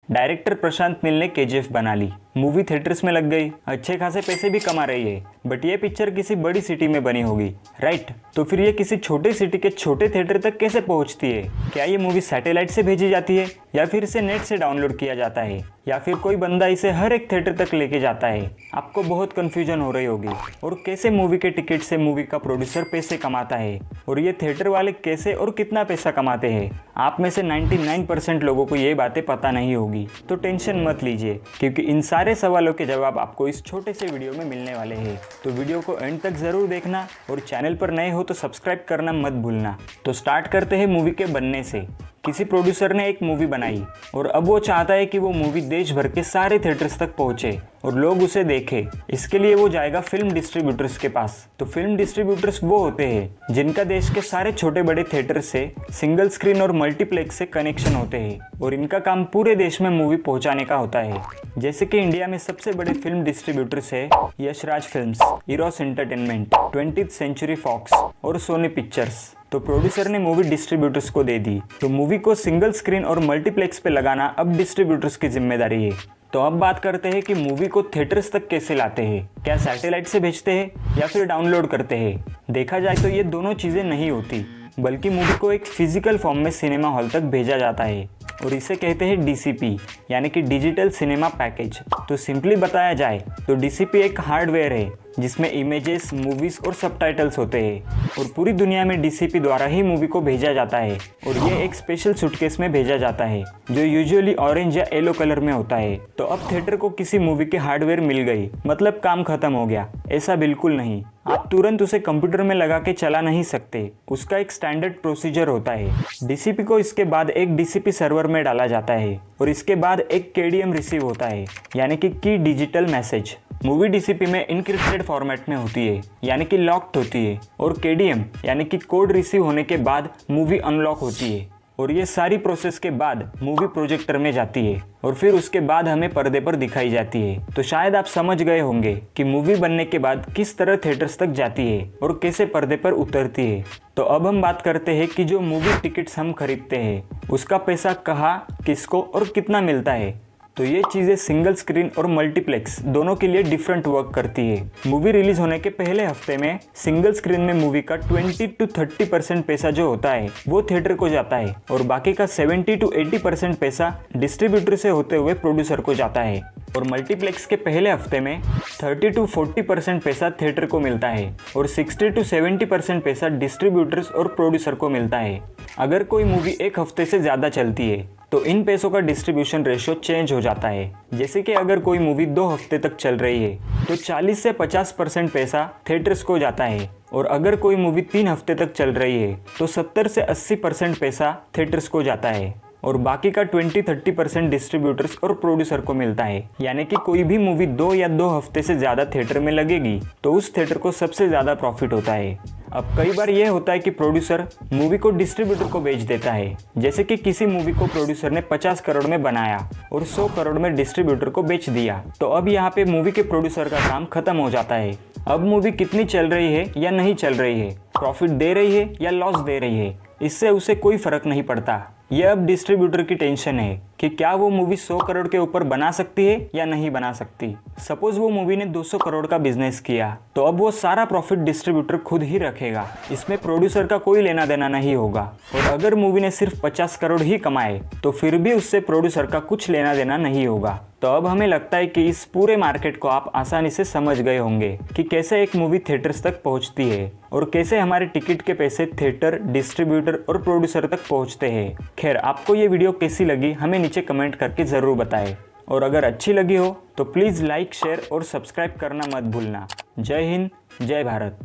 Director Prashanth Neel ने KGF बना ली, movie theatres में लग गई, अच्छे खासे पैसे भी कमा रही है, बट ये पिक्चर किसी बड़ी सिटी में बनी होगी, राइट? तो फिर ये किसी छोटे सिटी के छोटे थिएटर तक कैसे पहुंचती है? क्या ये मूवी सैटेलाइट से भेजी जाती है या फिर इसे नेट से डाउनलोड किया जाता है या फिर कोई बंदा इसे हर एक थिएटर तक लेके जाता है? आपको बहुत कंफ्यूजन हो रही होगी। और कैसे मूवी के टिकट से मूवी का प्रोड्यूसर पैसे कमाता है और ये थिएटर वाले कैसे और कितना पैसा कमाते हैं? आप में से 99% लोगों को ये बातें पता नहीं होगी, तो टेंशन मत लीजिए, क्योंकि इन सारे सवालों के जवाब आपको इस छोटे से वीडियो में मिलने वाले हैं। तो वीडियो को एंड तक जरूर देखना और चैनल पर नए हो तो सब्सक्राइब करना मत भूलना। तो स्टार्ट करते हैं मूवी के बनने से। किसी प्रोड्यूसर ने एक मूवी बनाई और अब वो चाहता है कि वो मूवी देश भर के सारे थिएटर्स तक पहुंचे और लोग उसे देखें। इसके लिए वो जाएगा फिल्म डिस्ट्रीब्यूटर्स के पास। तो फिल्म डिस्ट्रीब्यूटर्स वो होते हैं जिनका देश के सारे छोटे बड़े थिएटर से सिंगल स्क्रीन और मल्टीप्लेक्स से कनेक्शन होते हैं और इनका काम पूरे देश में मूवी पहुंचाने का होता है। जैसे कि इंडिया में सबसे बड़े फिल्म डिस्ट्रीब्यूटर्स है Yash Raj films, Eros entertainment, 20th century Fox और सोनी पिक्चर्स। तो प्रोड्यूसर ने मूवी डिस्ट्रीब्यूटर्स को दे दी, तो मूवी को सिंगल स्क्रीन और मल्टीप्लेक्स पे लगाना अब डिस्ट्रीब्यूटर्स की जिम्मेदारी है। तो अब बात करते हैं कि मूवी को थिएटर्स तक कैसे लाते हैं। क्या सैटेलाइट से भेजते हैं या फिर डाउनलोड करते हैं? देखा जाए तो ये दोनों चीज़ें नहीं होती, बल्कि मूवी को एक फिजिकल फॉर्म में सिनेमा हॉल तक भेजा जाता है और इसे कहते हैं डीसीपी, यानी कि डिजिटल सिनेमा पैकेज। तो सिंपली बताया जाए तो डीसीपी एक हार्डवेयर है जिसमें इमेजेस, मूवीज और सबटाइटल्स होते हैं और पूरी दुनिया में डीसीपी द्वारा ही मूवी को भेजा जाता है और ये एक स्पेशल सूटकेस में भेजा जाता है जो यूजुअली ऑरेंज या येलो कलर में होता है। तो अब थिएटर को किसी मूवी की हार्डवेयर मिल गई मतलब काम खत्म हो गया? ऐसा बिल्कुल नहीं। आप तुरंत उसे कंप्यूटर में लगा के चला नहीं सकते, उसका एक स्टैंडर्ड प्रोसीजर होता है। डीसीपी को इसके बाद एक डीसीपी सर्वर में डाला जाता है और इसके बाद एक केडीएम रिसीव होता है, यानी कि की डिजिटल मैसेज। मूवी डीसीपी में इनक्रिप्टेड फॉर्मेट में होती है, यानी कि लॉक्ड होती है, और केडीएम यानी कि कोड रिसीव होने के बाद मूवी अनलॉक होती है और ये सारी प्रोसेस के बाद मूवी प्रोजेक्टर में जाती है और फिर उसके बाद हमें पर्दे पर दिखाई जाती है। तो शायद आप समझ गए होंगे कि मूवी बनने के बाद किस तरह थिएटर्स तक जाती है और कैसे पर्दे पर उतरती है। तो अब हम बात करते हैं कि जो मूवी टिकट्स हम खरीदते हैं उसका पैसा कहाँ, किसको और कितना मिलता है। तो ये चीज़ें सिंगल स्क्रीन और मल्टीप्लेक्स दोनों के लिए डिफरेंट वर्क करती है। मूवी रिलीज होने के पहले हफ्ते में सिंगल स्क्रीन में मूवी का 20 to 30% पैसा जो होता है वो थिएटर को जाता है और बाकी का 70 to 80% पैसा डिस्ट्रीब्यूटर से होते हुए प्रोड्यूसर को जाता है। और मल्टीप्लेक्स के पहले हफ्ते में 30 to 40% पैसा थिएटर को मिलता है और 60 to 70% पैसा डिस्ट्रीब्यूटर्स और प्रोड्यूसर को मिलता है। अगर कोई मूवी एक हफ्ते से ज़्यादा चलती है तो इन पैसों का डिस्ट्रीब्यूशन रेशियो चेंज हो जाता है। जैसे कि अगर कोई मूवी 2 हफ्ते तक चल रही है तो 40 से 50% पैसा थिएटर्स को जाता है और अगर कोई मूवी 3 हफ्ते तक चल रही है तो 70 से 80% पैसा थिएटर्स को जाता है और बाकी का 20-30% डिस्ट्रीब्यूटर्स और प्रोड्यूसर को मिलता है। यानी कि कोई भी मूवी 2 या 2 हफ्ते से ज़्यादा थिएटर में लगेगी तो उस थिएटर को सबसे ज़्यादा प्रॉफिट होता है। अब कई बार यह होता है कि प्रोड्यूसर मूवी को डिस्ट्रीब्यूटर को बेच देता है। जैसे कि किसी मूवी को प्रोड्यूसर ने 50 करोड़ में बनाया और 100 करोड़ में डिस्ट्रीब्यूटर को बेच दिया, तो अब यहाँ पे मूवी के प्रोड्यूसर का काम खत्म हो जाता है। अब मूवी कितनी चल रही है या नहीं चल रही है, प्रॉफिट दे रही है या लॉस दे रही है, इससे उसे कोई फर्क नहीं पड़ता। यह अब डिस्ट्रीब्यूटर की टेंशन है कि क्या वो मूवी 100 करोड़ के ऊपर बना सकती है या नहीं बना सकती। सपोज वो मूवी ने 200 करोड़ का बिजनेस किया तो अब वो सारा प्रॉफिट डिस्ट्रीब्यूटर खुद ही रखेगा, इसमें प्रोड्यूसर का कोई लेना देना नहीं होगा। और अगर मूवी ने सिर्फ 50 करोड़ ही कमाए तो फिर भी उससे प्रोड्यूसर का कुछ लेना देना नहीं होगा। तो अब हमें लगता है कि इस पूरे मार्केट को आप आसानी से समझ गए होंगे कि कैसे एक मूवी थिएटर्स तक पहुंचती है और कैसे हमारे टिकट के पैसे थिएटर, डिस्ट्रीब्यूटर और प्रोड्यूसर तक पहुंचते हैं। खैर, आपको ये वीडियो कैसी लगी हमें नीचे कमेंट करके ज़रूर बताएं और अगर अच्छी लगी हो तो प्लीज़ लाइक, शेयर और सब्सक्राइब करना मत भूलना। जय हिंद, जय भारत।